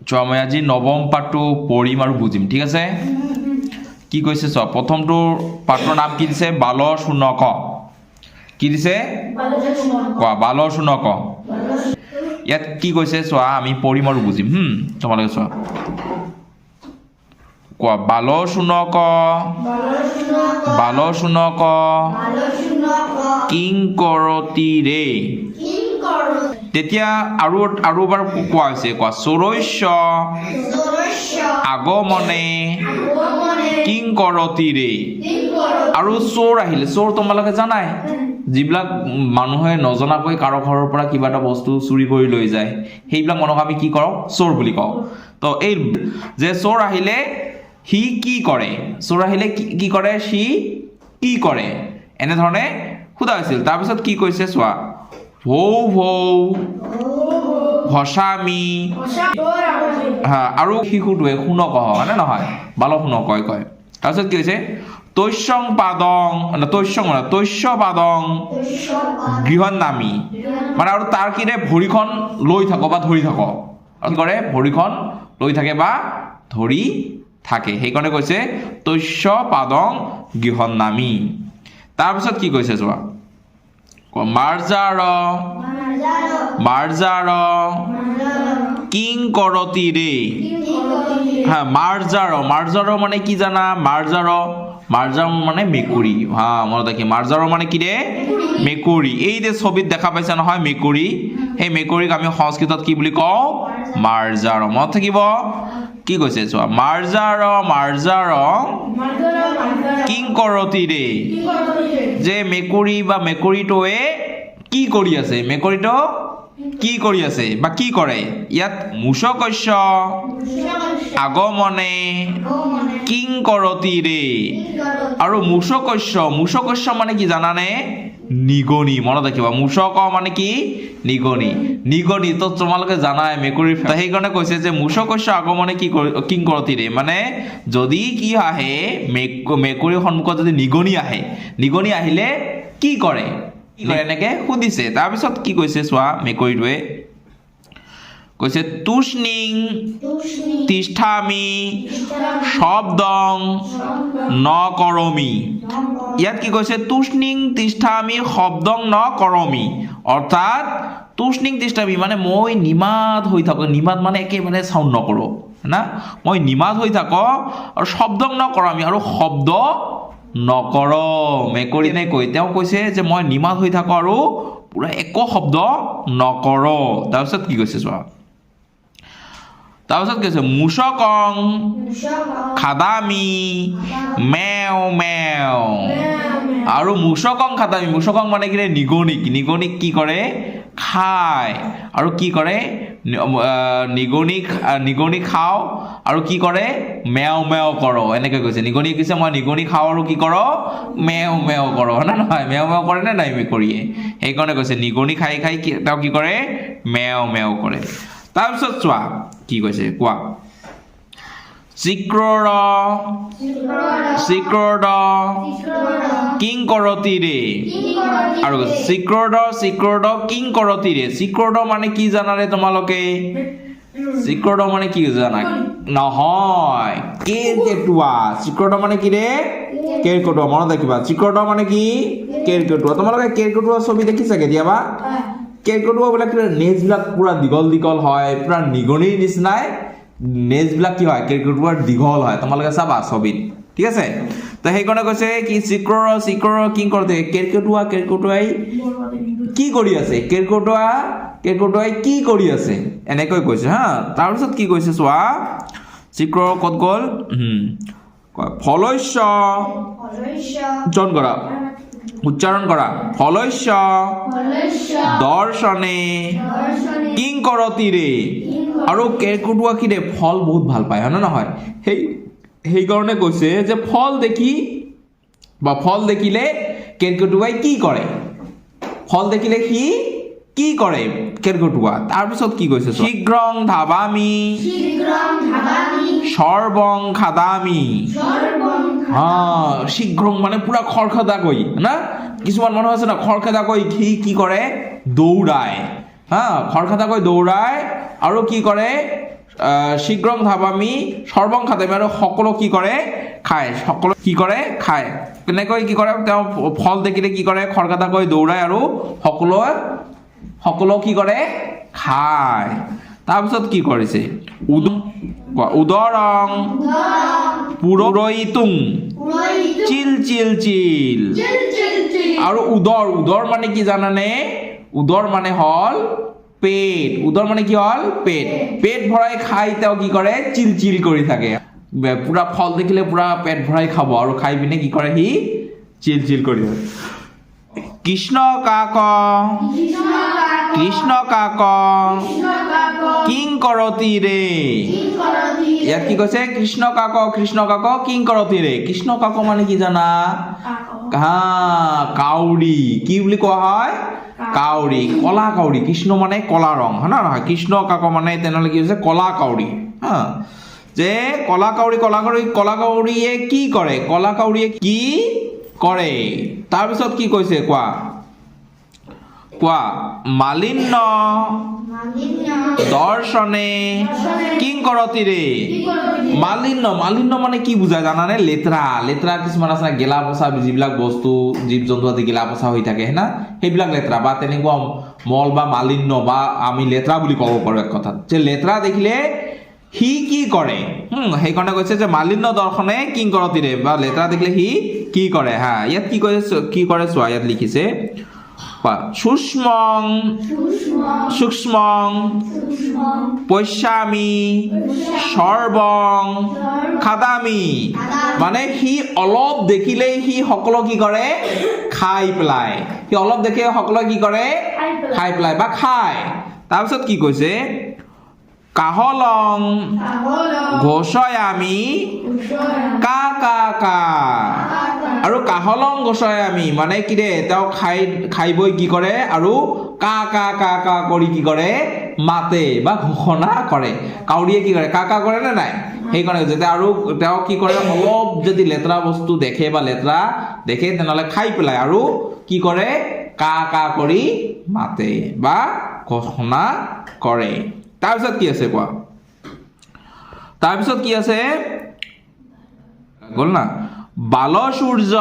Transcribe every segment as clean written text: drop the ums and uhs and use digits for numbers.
চোৱা মই আজি নৱম পাঠটো পঢ়িম আৰু বুজিম ঠিক আছে কি কৈছে চোৱা প্ৰথমটো পাঠৰ নাম কি দিছে বালশুনক কি দিছে কোৱা বালশুনক ইয়াত কি কৈছে চোৱা আমি পঢ়িম আৰু বুজিম তোমালোকে চোৱা কোৱা বালশুনক কিং কৰতি ৰে তেতিয়া আৰু এবাৰ কোৱা হৈছে কোৱা চৰৈশ্য আগমনে কিং কৰতি ৰে আৰু চোৰ আহিলে চোৰ তোমালোকে জানাই যিবিলাক মানুহে নজনাকৈ কাৰো ঘৰৰ পৰা কিবা এটা বস্তু চুৰি কৰি লৈ যায় সেইবিলাক মানুহক আমি কি কওঁ চোৰ বুলি কওঁ তো এই যে চোৰ আহিলে সি কি কৰে চোৰ আহিলে কি কৰে সি কি কৰে এনেধৰণে সোধা হৈছিল তাৰপিছত কি কৈছে চোৱা ভৌ ভৌ ভসামি আৰু শিশুটোৱে শুনক হয়নে নহয় বালশুনক কয় তাৰপিছত কি হৈছে তস্য পাদং গৃহন্নামী মানে আৰু তাৰ কিনে ভৰিখন লৈ থাকো বা ধৰি থাকো কি কৰে ভৰিখন লৈ থাকে বা ধৰি থাকে সেইকাৰণে কৈছে তস্য পাদং গৃহন্নামী তাৰপিছত কি কৈছে চোৱা মাৰ্জাৰ কিং কৰতি ৰে মাৰ্জাৰ মানে কি জানা মাৰ্জাৰ মানে মেকুৰী মনত ৰাখি মাৰ্জাৰ মানে কি ৰে মেকুৰী এই যে ছবিত দেখা পাইছা নহয় মেকুৰী সেই মেকুৰীক আমি সংস্কৃতত কি বুলি কওঁ মাৰ্জাৰ মনত থাকিব কি কৈছে চোৱা মাৰ্জাৰ কিং কৰতি ৰে যে মেকুৰী বা মেকুৰীটোৱে কি কৰি আছে মেকুৰীটো কি কৰি আছে বা কি কৰে ইয়াত মুষকস্য আগমনে কিং কৰতি ৰে আৰু মুষকস্য মানে কি জানানে নিগনি মনত ৰাখিবা মুষক মানে কি নিগনি তো তোমালোকে জানাই মেকুৰীৰ সেইকাৰণে কৈছে যে মুষকস্য আগমনে কিং কৰতি ৰে মানে যদি কি আহে মেকুৰীৰ সন্মুখত যদি নিগনি আহিলে কি কৰে এনেকে সুধিছে তাৰপিছত কি কৈছে চোৱা মেকুৰীটোৱে কৈছে তুষ্ণিং তিষ্ঠামি শব্দং ন কৰমি ইয়াত কি কৈছে তুষ্ণিং তিষ্ঠামি শব্দং ন কৰমি অৰ্থাৎ তুষ্ণিং তিষ্ঠামি মানে মই নিমাত হৈ থাকো নিমাত মানে একেবাৰে চাউণ্ড নকৰো না মই নিমাত হৈ থাকো আৰু শব্দং ন কৰমি আৰু শব্দ নকৰ মেকুৰী নে কৈ তেওঁ কৈছে যে মই নিমাত হৈ থাকো আৰু পুৰা একো শব্দ নকৰো তাৰপিছত কি কৈছে চোৱা তাৰপিছত কৈছে মুষকং খাদামি মেও আৰু মুষকং খাদামি মুষকং মানে কি নিগনিক কি কৰে খায় আৰু কি কৰে নিগনি খাওঁ আৰু কি কৰে মেও কৰো এনেকৈ কৈছে নিগনি কৈছে মই নিগনি খাওঁ আৰু কি কৰো মেও কৰো হয় না নহয় মেও কৰে নে নাই মেকুৰীয়ে সেইকাৰণে কৈছে নিগনি খাই তেওঁ কি কৰে মেও কৰে তাৰপিছত চোৱা কি কৈছে কোৱা চিক্ৰড কিং কৰতি ৰে আৰু চিক্ৰড কিং কৰতি ৰে চিক্ৰড মানে কি জানাৰে তোমালোকে চিক্ৰড মানে কি জানা নহয় কেৰকেটুৱা চিক্ৰড মানে কি ৰে কেৰকেটুৱা মনত ৰাখিবা চিক্ৰড মানে কি কেৰকেটুৱা তোমালোকে কেৰকেটুৱা ছবি দেখিছা কেতিয়াবা কেৰকেটুৱা বিলাক নেজবিলাক পুৰা দীঘল হয় পুৰা নিগনিৰ নিচিনাই নেজবিলাক কি হয় কেৰকেটুৱাৰ দীঘল হয় তোমালোকে চাবা ছবিত ঠিক আছে তো সেইকাৰণে কৈছে কি চিক্ৰ কিং কৰতি কেৰকেটুৱাই কি কৰি আছে কেৰকেটুৱাই কি কৰি আছে এনেকৈ কৈছে তাৰপিছত কি কৈছে চোৱা চিক্ৰ ক'ত গ'ল ফলস্য উচ্চাৰণ কৰা ফলস্য দৰ্শনে কিং কৰতি ৰে আৰু কেৰকেটুৱা কি ৰে ফল বহুত ভাল পায় হয় নে নহয় সেইকাৰণে কৈছে যে ফল দেখিলে কেৰকেটুৱাই কি কৰে ফল দেখিলে সি কি কৰে কেৰকেটুৱা তাৰপিছত কি কৈছে শীঘ্ৰং ধাবামি সৰ্বং খাদামি শীঘ্ৰং মানে পুৰা খৰখেদাকৈ না কিছুমান মানুহ আছে না খৰখেদাকৈ সি কি কৰে দৌৰায় খৰখেদাকৈ দৌৰায় আৰু কি কৰে শীঘ্ৰং ধাৱামি সৰ্বং খাদামি, আৰু সকলো কি কৰে খায়, সকলো কি কৰে খায়। কেনেকৈ কি কৰে, তেওঁ ফল দেখিলে কি কৰে খৰকাটাকৈ দৌৰাই আৰু সকলো কি কৰে খায়। তাৰপিছত কি কৰিছে উদৰং পুৰয়িতুং চিল চিল চিল, আৰু উদৰ মানে কি জানানে, উদৰ মানে হল পেট, উদৰ মানে কি হল পেট, পেট ভৰাই খাই তেওঁ কি কৰে চিল চিল কৰি থাকে, পুৰা ফল দেখিলে পুৰা পেট ভৰাই খাব আৰু খাই পিনে কি কৰে সি চিল চিল কৰি থাকে। কৃষ্ণ কাক কিং কৰতি ৰে, ইয়াত কি কৈছে কৃষ্ণ কাক কিং কৰতি ৰে। কৃষ্ণ কাক মানে কি জানা, কাউৰী, কি বুলি কোৱা হয় কাউৰী, কলা কাউৰী, কৃষ্ণ মানে কলা ৰং হয় না নহয়, কৃষ্ণ কাক মানে তেনেহ'লে কি হৈছে কলা কাউৰী। যে কলা কাউৰীয়ে কি কৰে, কলা কাউৰীয়ে কি কৰে। তাৰপিছত কি কৈছে কোৱা মালিন্য দৰ্শনে কিং কৰতি ৰে। মালিন্য মানে কি বুজায় জানানে, লেতেৰা কিছুমান আছে গেলা পচা, যিবিলাক বস্তু জীৱ জন্তু আদি গেলা পচা হৈ থাকে না, সেইবিলাক লেতেৰা বা তেনেকুৱা মল বা মালিন্য বা আমি লেতেৰা বুলি ক'ব পাৰো এক কথাত, যে লেতেৰা দেখিলে সি কি কৰে, সেইকাৰণে কৈছে যে মালিন্য দৰ্শনে কিং কৰতি ৰে, বা লেতেৰা দেখিলে সি কি কৰে। ইয়াত কি কৰে চোৱা, ইয়াত লিখিছে সূক্ষ্মং পশ্যামি সৰ্বং খাদামি, মানে সি অলপ দেখিলেই সি সকলো কি কৰে খাই পেলাই, সি অলপ দেখে সকলো কি কৰে খাই পেলাই বা খায়। তাৰপিছত কি কৈছে কাহলং ঘোষয়ামি কা কা কা, আৰু কাহলং ঘোষয়ামি মানে কি ৰে, তেওঁ খাই বৈ কি কৰে আৰু কা কা কা কা কৰি কি কৰে মাতে বা ঘোষণা কৰে। কাউৰীয়ে কি কৰে কা কা কৰে নে নাই, সেইকাৰণে যেতিয়া আৰু তেওঁ কি কৰে অলপ যদি লেতেৰা বস্তু দেখে বা লেতেৰা দেখে তেনেহ'লে খাই পেলাই আৰু কি কৰে কা কা কৰি মাতে বা ঘোষণা কৰে। তাৰপিছত কি আছে কোৱা, তাৰপিছত কি আছে গ'ল না, বাল সূৰ্য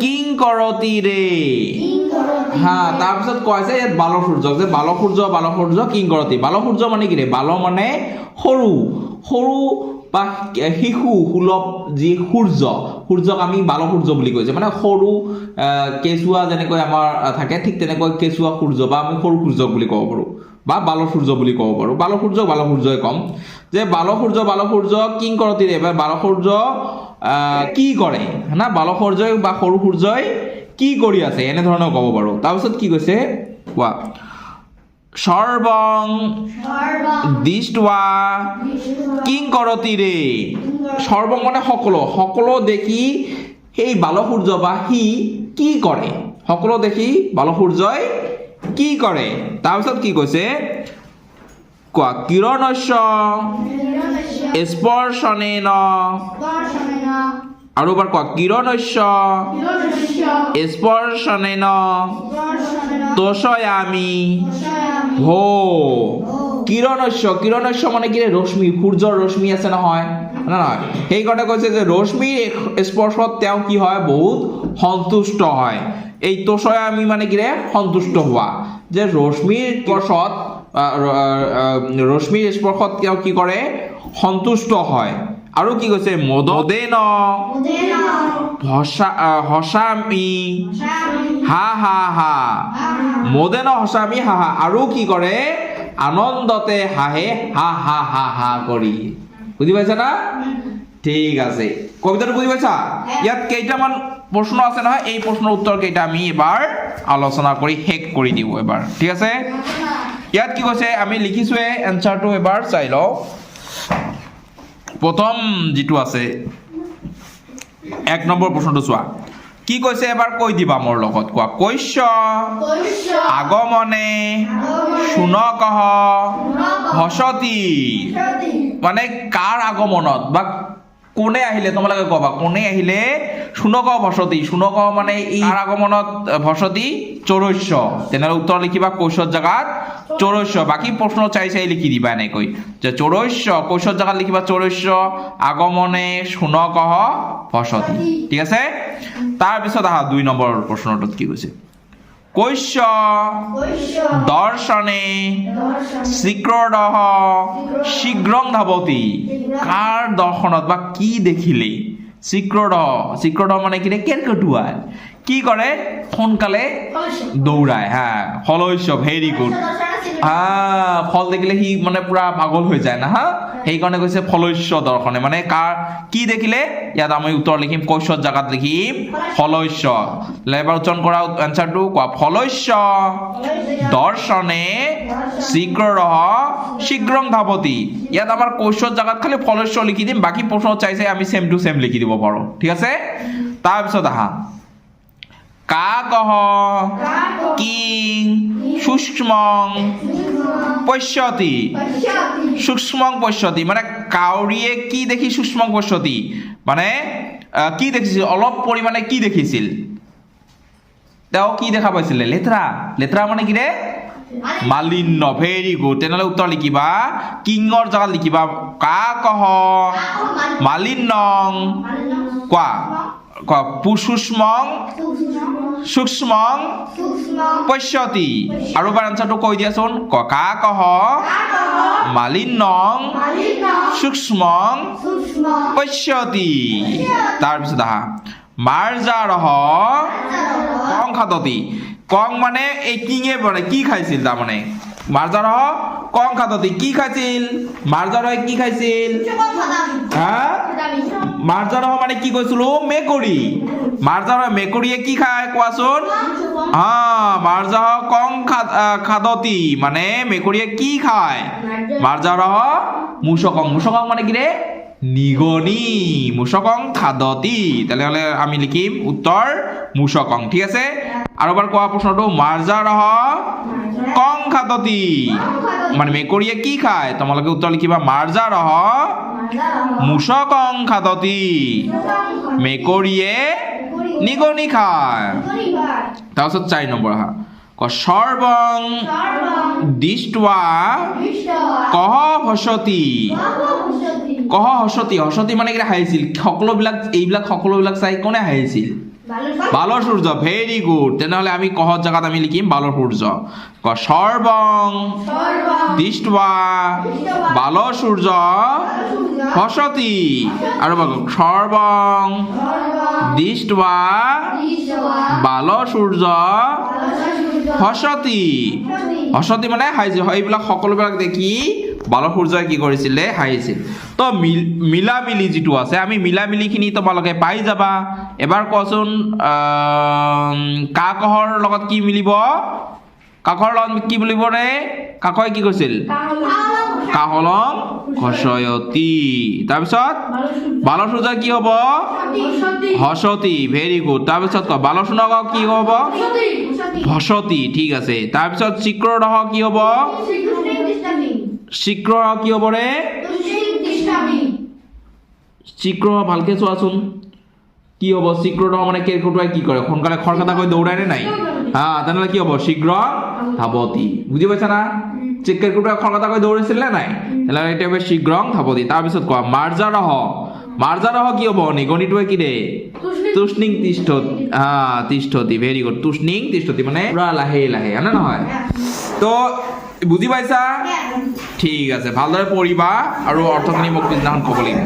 কিং কৰতি ৰে। তাৰপিছত কোৱা হৈছে ইয়াত বাল সূৰ্য, যে বাল সূৰ্য কিং কৰতি। বাল সূৰ্য মানে কি ৰে, বাল মানে সৰু বা শিশু সুলভ যি সূৰ্যক আমি বাল সূৰ্য বুলি কৈছে, মানে সৰু কেঁচুৱা যেনেকৈ আমাৰ থাকে ঠিক তেনেকৈ কেঁচুৱা সূৰ্য বা আমি সৰু সূৰ্যক বুলি ক'ব পাৰোঁ বা বাল সূৰ্য বুলি ক'ব পাৰোঁ। বাল সূৰ্যই ক'ম যে বাল সূৰ্য কিং কৰতি ৰে, বাল সূৰ্য কি কৰে না, বাল সূৰ্যই বা সৰু সূৰ্যই কি কৰি আছে এনেধৰণৰ ক'ব পাৰোঁ। তাৰপিছত কি কৈছে কোৱা সৰ্বং দৃষ্ট্বা কিং কৰতি ৰে। সৰ্বং মানে সকলো দেখি সেই বাল সূৰ্য বা সি কি কৰে, সকলো দেখি বাল সূৰ্যই কি কৰে। তাৰপিছত কি কৈছে কোৱা কিৰণস্য স্পৰ্শনেন, আৰু এবাৰ কোৱা কিৰণস্য স্পৰ্শনেন তোষয়ামি হো। কিৰণস্য মানে কি ৰশ্মি, সূৰ্যৰ ৰশ্মি আছে নহয়, সেইকাৰণে কৈছে যে ৰশ্মিৰ স্পৰ্শত তেওঁ কি হয় বহুত সন্তুষ্ট হয়। এই তোষয়ামি মানে কি সন্তুষ্ট হোৱা, যে ৰশ্মিৰ স্পৰ্শত তেওঁ কি কৰে সন্তুষ্ট হয়। আৰু কি কৈছে মদেন হসামি হা হা হা, মদেন হসামি হা হা, আৰু কি কৰে আনন্দতে হাঁহে হা হা হা হা কৰি। বুজি পাইছা না? ঠিক আছে, কবিতাটো বুজি পাইছা? ইয়াত কেইটামান প্ৰশ্ন আছে নহয়, এই প্ৰশ্নৰ উত্তৰ কেইটা আমি এবাৰ আলোচনা কৰি শেষ কৰি দিওঁ এবাৰ, ঠিক আছে? ইয়াত কি কৈছে আমি লিখিছোৱে, এনচাৰটো এবাৰ চাই লওঁ। প্ৰথম যিটো আছে 1 নম্বৰ প্ৰশ্নটো চোৱা, কি কৈছে এবাৰ কৈ দিবা মোৰ লগত, কোৱা কৈশ্য আগমনে শুনকঃ হসতি, মানে কাৰ আগমনত বা কোনে আহিলে, তোমালোকে ক'বা কোনে আহিলে শুনকঃ ভসতি। শুনকঃ মানে ই আগমনত ভসতি চৰৈশ্য, তেনেহ'লে উত্তৰ লিখিবা কৈশ্যৰ জেগাত চৌৰস্য বাকী প্ৰশ্ন চাই লিখি দিবা এনেকৈ যে চৌৰস্য কৈশৰ জাগাত লিখিবা চৌৰস্য আগমনে শুনকহ বসতি ঠিক আছে তাৰপিছত আহা 2 নম্বৰ প্ৰশ্নটোত কি কৈছে কৈশ্য দৰ্শনে শীঘ্ৰদহ শীঘ্ৰং ধাৱতি কাৰ দৰ্শনত বা কি দেখিলে শীঘ্ৰদহ মানে কি কেৰকেটুৱাই কি কৰে সোনকালে দৌৰাই হা ফলস্য ভেৰি গুড ফল দেখিলে সি মানে পুৰা পাগল হৈ যায় না হা সেইকাৰণে কৈছে ফলস্য দৰ্শনে মানে কাৰ কি দেখিলে ইয়াত আমি উত্তৰ লিখিম কৈশৰ জাগাত লিখিম ফলস্য এবাৰ উচ্চাৰণ কৰা এনসাৰটো কোৱা ফলস্য দৰ্শনে শীঘ্ৰদহ শীঘ্ৰং ধাৱতি ইয়াত আমাৰ কৈশৰ জাগাত খালি ফলস্য লিখি দিম বাকি প্ৰশ্ন চাইছে আমি সেম টু সেম লিখি দিব পাৰো ঠিক আছে তাৰপিছত আহা কাকহ কিং সূক্ষ্মং পশ্যতি সূক্ষ্মং পশ্যতি মানে কাউৰীয়ে কি দেখি সূক্ষ্মং পশ্যতি মানে কি দেখিছিল অলপ পৰিমাণে কি দেখিছিল তেওঁ কি দেখা পাইছিল লেতেৰা মানে কি ৰে মালিন্য ভেৰি গুড তেনেহলে উত্তৰ লিখিবা কিঙৰ জাগাত লিখিবা কাকহ মালিন্যং কোৱা সূক্ষ্মং পশ্যতি আৰু এবাৰ আনসাৰটো কৈ দিয়াচোন কাকহ মালিন্যং সূক্ষ্মং পশ্যতি তাৰপিছত আহা মাৰ্জাৰহ কং খাদতি কং মানে এই কিঙে মানে কি খাইছিল তাৰমানে মাৰ্জাৰহ কং খাদতি কি খাইছিল মাৰ্জাৰহ কি খাইছিল মাৰ্জাৰহ মানে কি কৈছিলো মেকুৰী মাৰ্জাৰহ মেকুৰীয়ে কি খায় কোৱাচোন মাৰ্জাৰহ কং খাদতি মানে মেকুৰীয়ে কি খায় মাৰ্জাৰহ মুছকং মানে কি ৰে নিগনি মুছকং খাদতি তেতিয়াহ'লে আমি লিখিম উত্তৰ মুছকং ঠিক আছে আৰু এবাৰ কোৱা প্ৰশ্নটো মাৰ্জাৰহ কং খাদতি মানে মেকুৰীয়ে কি খায় তোমালোকে উত্তৰ লিখিবা মাৰ্জাৰহ মুছকং খাদতি মেকুৰীয়ে নিগনি খায় তাৰপিছত 4 নম্বৰ আহা সৰ্বং দৃষ্ট্বা কহ হসতি মানে কি হাঁহিছিল এইবিলাক সকলোবিলাক চাই কোনে হাঁহিছিল বালৰ সূৰ্য ভেৰি গুড তেনেহলে আমি কহৰ জাগাত আমি লিখিম বালৰ সূৰ্য সৰ্বং দৃষ্ট্বা বালৰ সূৰ্য হসতি আৰু সৰ্বং দৃষ্ট্বা বালৰ সূৰ্য হসতি মানে হাঁহিছিল এইবিলাক সকলোবিলাক দেখি বালৰ সূৰ্যই কি কৰিছিলে হাঁহিছিল তো মিলামিলি যিটো আছে আমি মিলামিলিখিনি তোমালোকে পাই যাবা এবাৰ কোৱাচোন কাকহৰ লগত কি মিলিব কাকহৰ লগত কি মিলিব ৰে কাকই কি কৈছিল কাহলং খসয়তি তাৰপিছত বালৰ সূৰ্য কি হ'ব হসতি ভেৰি গুড তাৰপিছত বালৰ সূৰ্য কি হ'ব হসতি ঠিক আছে তাৰপিছত শীঘ্ৰদহ কি হ'ব শীঘ্ৰ কি হ'ব ৰে শীঘ্ৰ ভালকে চোৱাচোন কি হ'ব শীঘ্ৰদহ মানে কেৰকেটুৱাই কি কৰে সোনকালে খৰখেদাকৈ দৌৰাই নে নাই তেনেহ'লে কি হ'ব শীঘ্ৰ ধাৱতি বুজি পাইছা না কেৰকেটুৱাই খৰখেদাকৈ দৌৰিছিল নে নাই তেনেহ'লে এতিয়া হ'ব শীঘ্ৰং ধাৱতি তাৰপিছত কোৱা মাৰ্জাৰহ কি হ'ব নিগনিটোৱে কি ৰে তুষ্ণিং তিষ্ঠতি ভেৰি গুড তুষ্ণিং তিষ্ঠতি মানে পুৰা লাহে লাহে হয়নে নহয় তো বুজি পাইছা ঠিক আছে ভালদৰে পঢ়িবা আৰু অৰ্থখিনি মোক পিছদিনাখন ক'ব লাগিব